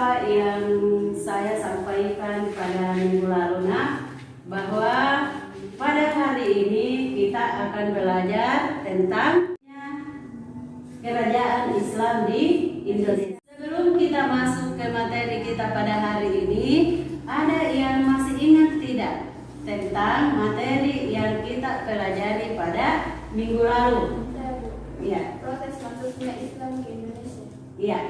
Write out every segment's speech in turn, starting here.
apa yang saya sampaikan pada minggu lalu, bahwa pada hari ini kita akan belajar tentang kerajaan Islam di Indonesia. Sebelum kita masuk ke materi kita pada hari ini, ada yang masih ingat tidak tentang materi yang kita pelajari pada minggu lalu? Iya. Proses masuknya Islam ke Indonesia. Iya.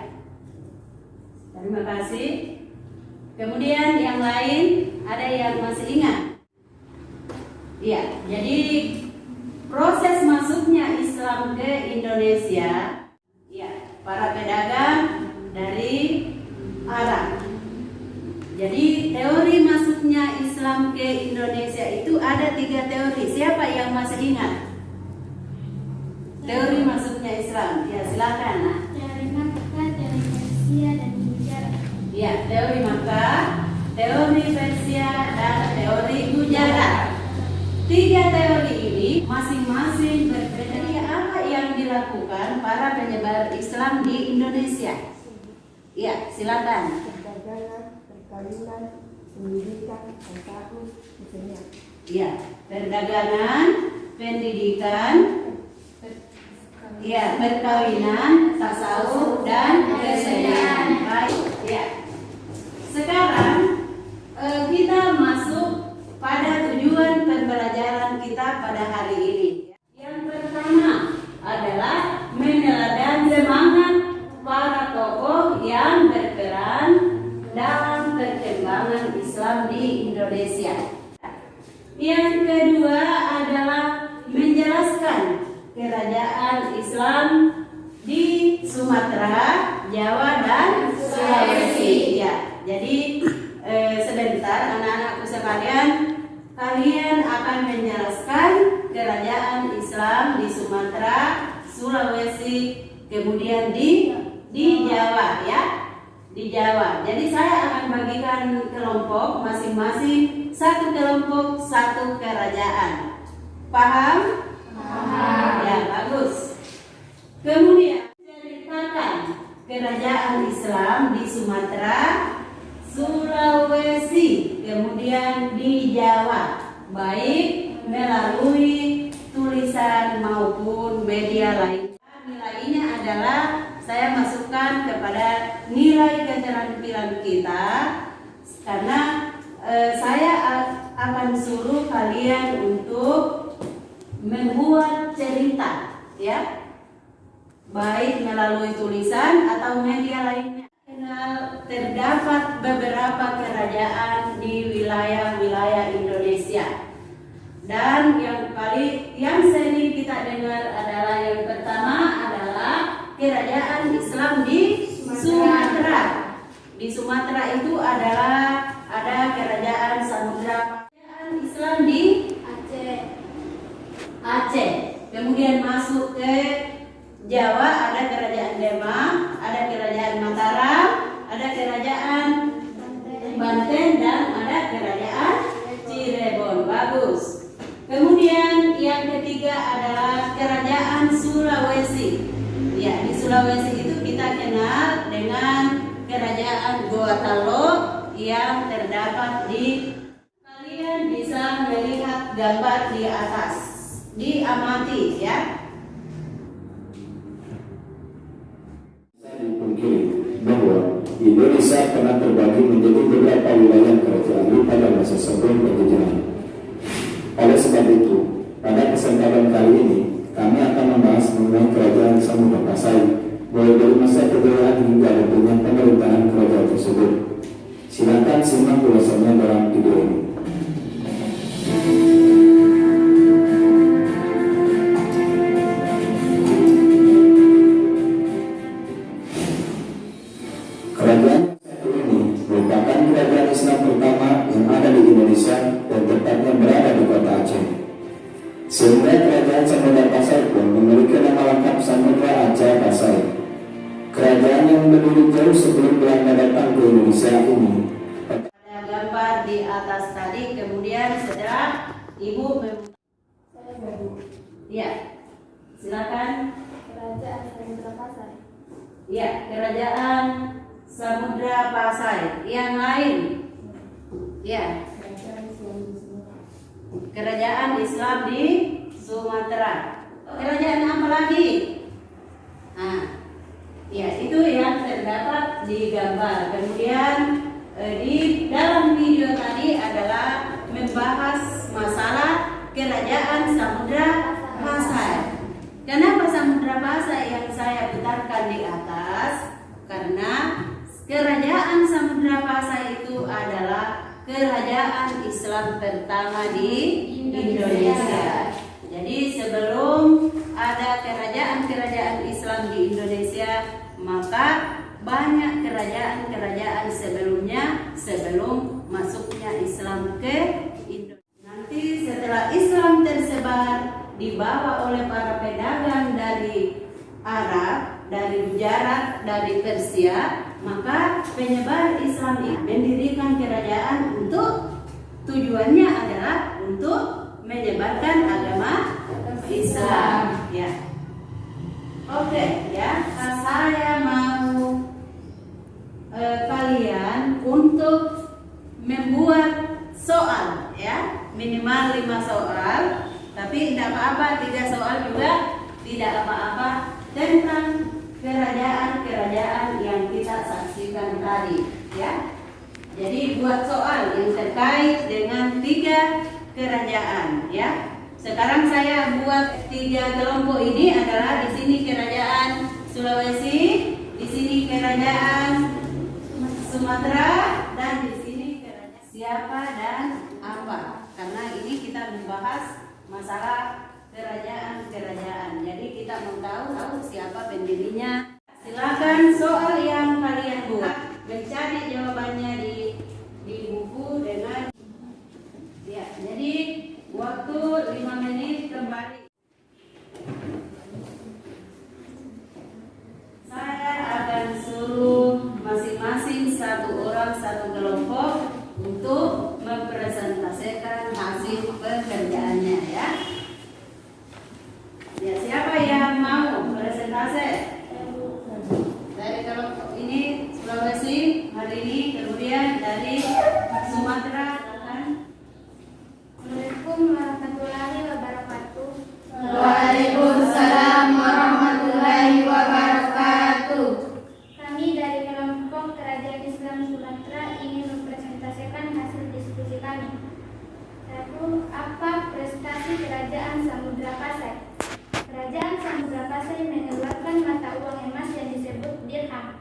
Terima kasih. Kemudian yang lain, ada yang masih ingat? Iya. Jadi proses masuknya Islam ke Indonesia, ya, para pedagang dari Arab. Jadi teori masuknya Islam ke Indonesia itu ada 3 teori. Siapa yang masih ingat? Teori masuknya Islam. Ya, silakan. Teori Makkah, teori Persia, dan Gujarat. Ya, teori Makkah, teori Persia, dan teori Gujarat. 3 teori ini masing-masing berbeda. Ya, apa yang dilakukan para penyebar Islam di Indonesia? Ya, silakan. Perdagangan, perkawinan, pendidikan, tasawuf, misalnya. Ya, perdagangan, pendidikan, ya, perkawinan, tasawuf, dan kesenian. Baik, ya. Sekarang kita masuk pada tujuan pembelajaran kita pada hari ini. Yang pertama adalah meneladani semangat para tokoh yang berperan dalam perkembangan Islam di Indonesia. Yang kedua adalah menjelaskan kerajaan Islam di Sumatera, Jawa, dan Sulawesi. Ya, jadi sebentar anak-anakku sekalian, kalian akan menjelaskan kerajaan Islam di Sumatera, Sulawesi, kemudian di Jawa, ya, di Jawa. Jadi saya akan bagikan kelompok masing-masing, satu kelompok satu kerajaan. Paham? Ya, bagus. Kemudian ceritakan kerajaan Islam di Sumatera, Sulawesi, kemudian di Jawa, baik melalui tulisan maupun media lain. Nilainya adalah saya masukkan kepada nilai keterampilan kita, karena saya akan suruh kalian untuk membuat cerita, ya, baik melalui tulisan atau media lainnya. Terdapat beberapa kerajaan di wilayah-wilayah Indonesia, dan yang sering kita dengar adalah yang pertama adalah kerajaan Islam di Sumatera. Di Sumatera itu adalah ada kerajaan Samudra. Kerajaan Islam di Aceh. Kemudian masuk ke Jawa ada kerajaan Demak, ada kerajaan Mataram, ada kerajaan Banten, dan ada kerajaan Cirebon. Bagus. Kemudian yang ketiga adalah kerajaan Sulawesi. Ya, di Sulawesi itu kita kenal dengan kerajaan Gorontalo yang terdapat di. Kalian bisa melihat gambar di atas. Diamati, ya. Bahwa Indonesia pernah terbagi menjadi beberapa wilayah kerajaan pada masa sebelum penjajahan. Oleh sebab itu, pada kesempatan kali ini kami akan membahas mengenai kerajaan Samudra Pasai, mulai dari masa kejayaan hingga dengan pemerintahan kerajaan tersebut. Silakan simak ulasannya dalam video ini. Kerajaan satu ini merupakan kerajaan Islam pertama yang ada di Indonesia dan tepatnya berada di kota Aceh. Sehingga kerajaan Samudra Pasai pun memiliki nama lengkap Samudra Aceh Pasai. Kerajaan yang berdiri jauh sebelum Belanda datang ke Indonesia ini. Ada gambar di atas tadi, kemudian setelah Ibu ya, silakan. Kerajaan Samudra Pasai. Ya, kerajaan Samudra Pasai. Yang lain, ya, kerajaan Islam di Sumatera. Kerajaan apa lagi? Nah, ya itu yang terdapat di gambar. Kemudian di dalam video tadi adalah membahas masalah kerajaan Samudra Pasai. Kenapa Samudra Pasai yang saya putarkan di atas? Karena kerajaan Samudra Pasai itu adalah kerajaan Islam pertama di Indonesia. Jadi sebelum ada kerajaan-kerajaan Islam di Indonesia, maka banyak kerajaan-kerajaan sebelumnya sebelum masuknya Islam ke Indonesia. Nanti setelah Islam tersebar dibawa oleh para pedagang dari Arab, dari Gujarat, dari Persia, maka penyebar Islam ini mendirikan kerajaan untuk tujuannya adalah untuk menyebarkan agama Islam. Ya, oke, ya. Saya mau kalian untuk membuat soal, ya, minimal 5 soal. Tapi tidak apa-apa, 3 soal juga tidak apa-apa tentang kerajaan-kerajaan yang kita saksikan tadi, ya. Jadi buat soal yang terkait dengan 3 kerajaan, ya. Sekarang saya buat 3 kelompok ini adalah di sini kerajaan Sulawesi, di sini kerajaan Sumatera, dan di sini kerajaan siapa dan apa. Karena ini kita membahas masalah kerajaan-kerajaan. Jadi kita mau tahu siapa pendirinya. Silakan soal yang kalian buat, mencari jawabannya di buku dengan ya. Jadi waktu 5 menit kembali. Saya akan suruh masing-masing 1 orang 1 kelompok untuk mempresentasikan hasil pekerjaannya, ya. Ya, siapa yang mau presentasi? Dari kelompok ini Sulawesi hari ini, kemudian dari Sumatera. Assalamualaikum warahmatullahi wabarakatuh. Waalaikumsalam warahmatullahi wabarakatuh. Kami dari kelompok Kerajaan Islam Sumatera ingin mempresentasikan hasil diskusi kami. 1. Apa prestasi Kerajaan Samudra Pasai? Kerajaan Samudra Pasai mengeluarkan mata uang emas yang disebut dirham.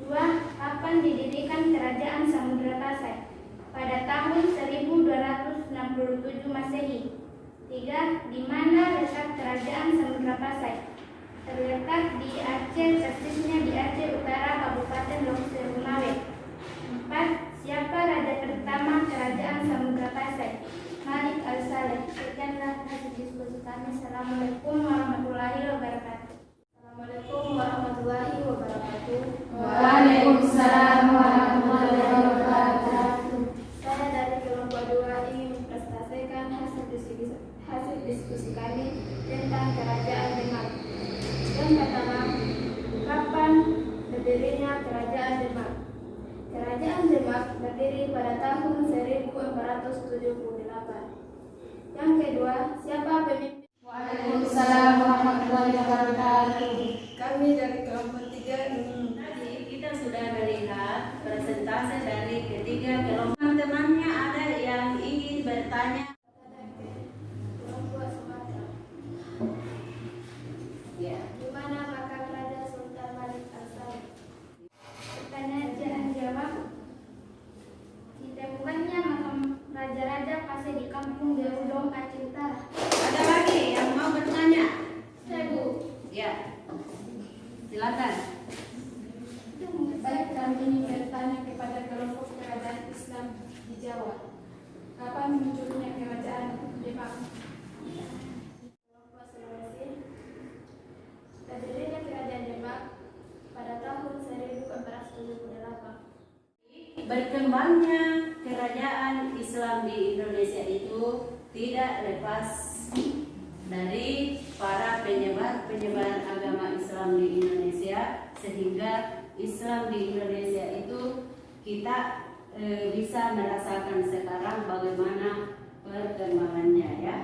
2. Kapan didirikan Kerajaan Samudra Pasai? Pada tahun 1267 Masehi. 3. Di mana letak Kerajaan Samudra Pasai? Terletak di Aceh, persisnya di Aceh Utara, Kabupaten Leuser Melawe. 4. Siapa raja pertama Kerajaan Samudra Pasai? Malik Al-Saleh. Sekianlah hasil diskusi kami. Assalamualaikum warahmatullahi wabarakatuh. Assalamualaikum warahmatullahi wabarakatuh. Waalaikumsalam warahmatullahi wabarakatuh. Saya dari kelompok 2 ingin mempresentasikan hasil diskusi kami tentang Kerajaan Demak. Yang pertama, kapan berdirinya Kerajaan Demak? Kerajaan Demak berdiri pada tahun 1478. Yang kedua, siapa pemimpin? Waalaikumsalam warahmatullahi wabarakatuh. Kami dari kelompok 3 ingin Tadi kita sudah melihat presentasi dari ketiga kelompok. Teman-temannya ada yang ingin bertanya? kelompok Sumatera. Ya. Di mana makam Raja Sultan Malik Al-Saleh? Pertanyaan jawab. Ditemukannya makam raja-raja Pasai di Kampung Gerudong, Aceh Utara. Ada lagi yang mau bertanya? Saya, Bu. Ya. Silakan. Baik, kami ingin bertanya kepada kelompok kerajaan Islam di Jawa. Kapan munculnya kerajaan Demak? Kelompok Sulawesi. Berdirinya kerajaan Demak pada tahun 1478. Berkembangnya kerajaan Islam di Indonesia itu tidak lepas dari para penyebar agama Islam di Indonesia, sehingga Islam di Indonesia itu kita bisa merasakan sekarang bagaimana perkembangannya ya.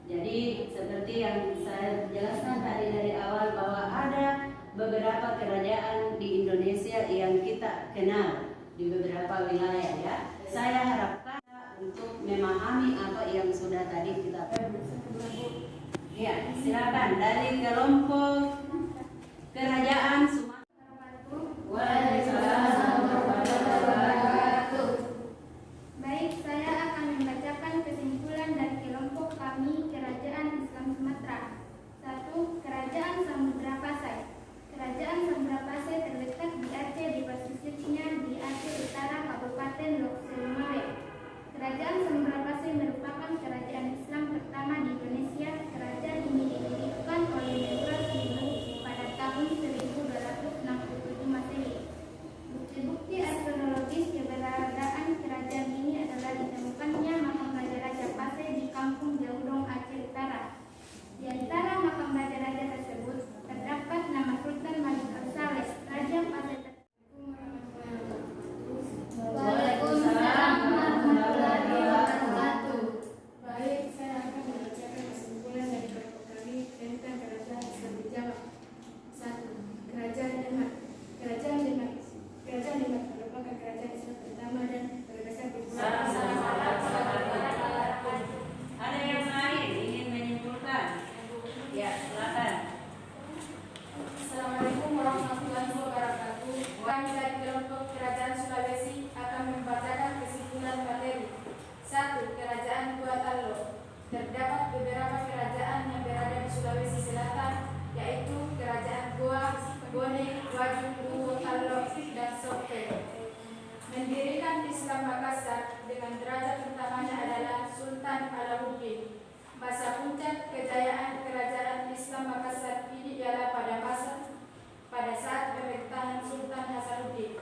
Jadi seperti yang saya jelaskan tadi dari awal bahwa ada beberapa kerajaan di Indonesia yang kita kenal di beberapa wilayah ya. Saya harapkan untuk memahami apa yang sudah tadi kita ya, silakan dari kelompok kerajaan Sumatera. Waalaikumsalam warahmatullahi wabarakatuh. Baik, saya akan membacakan kesimpulan dari kelompok kami Kerajaan Islam Sumatera. 1. Kerajaan Samudra Pasai. Kerajaan Samudra Pasai terletak di Aceh, di pesisirnya di Aceh Utara, Kabupaten Lok Serumawe. Kerajaan Samudra Pasai merupakan kerajaan Islam pertama di Indonesia. Kerajaan ini didirikan oleh Dewa Sinu pada tahun 1267 Masehi. Bukti-bukti arkeologis keberadaan kerajaan ini adalah ditemukannya makam raja-raja Pasai di Kampung Jaudong, Aceh Utara. Di antara makam raja-raja tersebut terdapat nama Sultan Malik Al-Saleh, Raja Pasai. Waalaikumsalam warahmatullahi wabarakatuh. Baik, saya akan membacakan kesimpulan dari kelompok kami tentang kerajaan Islam di Jawa. 1. Kerajaan Demak. Kerajaan Demak merupakan kerajaan Islam pertama dan terbesar di Pulau Ada yang lain ingin menyimpulkan? Ya, silakan. Assalamualaikum warahmatullahi wabarakatuh. Kami dari kelompok Kerajaan Sulawesi akan membacakan kesimpulan materi. 1. Kerajaan Gua Tallo. Terdapat beberapa kerajaan yang berada di Sulawesi Selatan, yaitu Kerajaan Goa, Bone, Waju, Luwu, Tallo, dan Sope. Mendirikan Islam Makassar dengan derajat utamanya adalah Sultan Alauddin. Masa puncak kejayaan kerajaan Islam Makassar ini ialah pada saat pemerintahan Sultan Hasanuddin.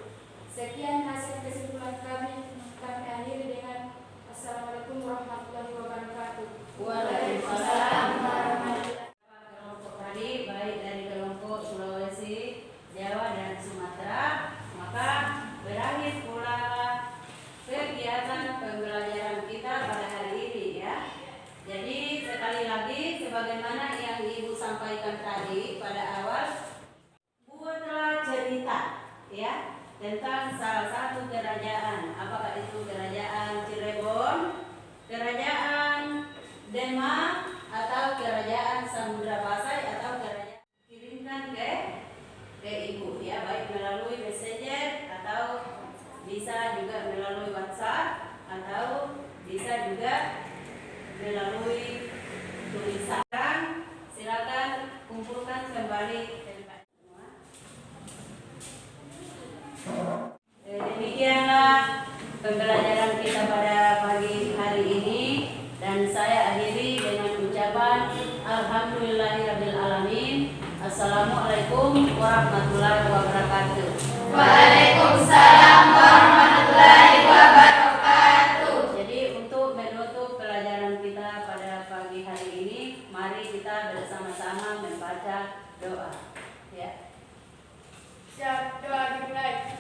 Sekian hasil kesimpulan kami akhiri dengan Assalamualaikum warahmatullahi wabarakatuh. Waalaikumsalam warahmatullahi wabarakatuh. Kelompok tadi baik dari kelompok Sulawesi, Jawa dan Sumatera, maka berakhir pula kegiatan pembelajaran kita pada hari ini ya. Jadi sekali lagi sebagaimana yang Ibu sampaikan tadi pada awal, buatlah cerita ya tentang salah satu kerajaan. Apakah itu kerajaan Cirebon, kerajaan Demak, atau kerajaan Samudra Pasai, atau kerajaan. Kirimkan ke Ibu ya, baik melalui messenger atau bisa juga melalui WhatsApp atau bisa juga melalui tulisan. Silakan kumpulkan kembali tempat semua. Demikianlah pembelajaran kita pada pagi hari ini, dan saya akhiri dengan ucapan Alhamdulillahirabbil alamin. Assalamualaikum warahmatullahi wabarakatuh. Waalaikumsalam warahmatullahi wabarakatuh. Jadi untuk menutup pelajaran kita pada pagi hari ini, mari kita bersama-sama membaca doa. Ya. Siap, doa dimulai.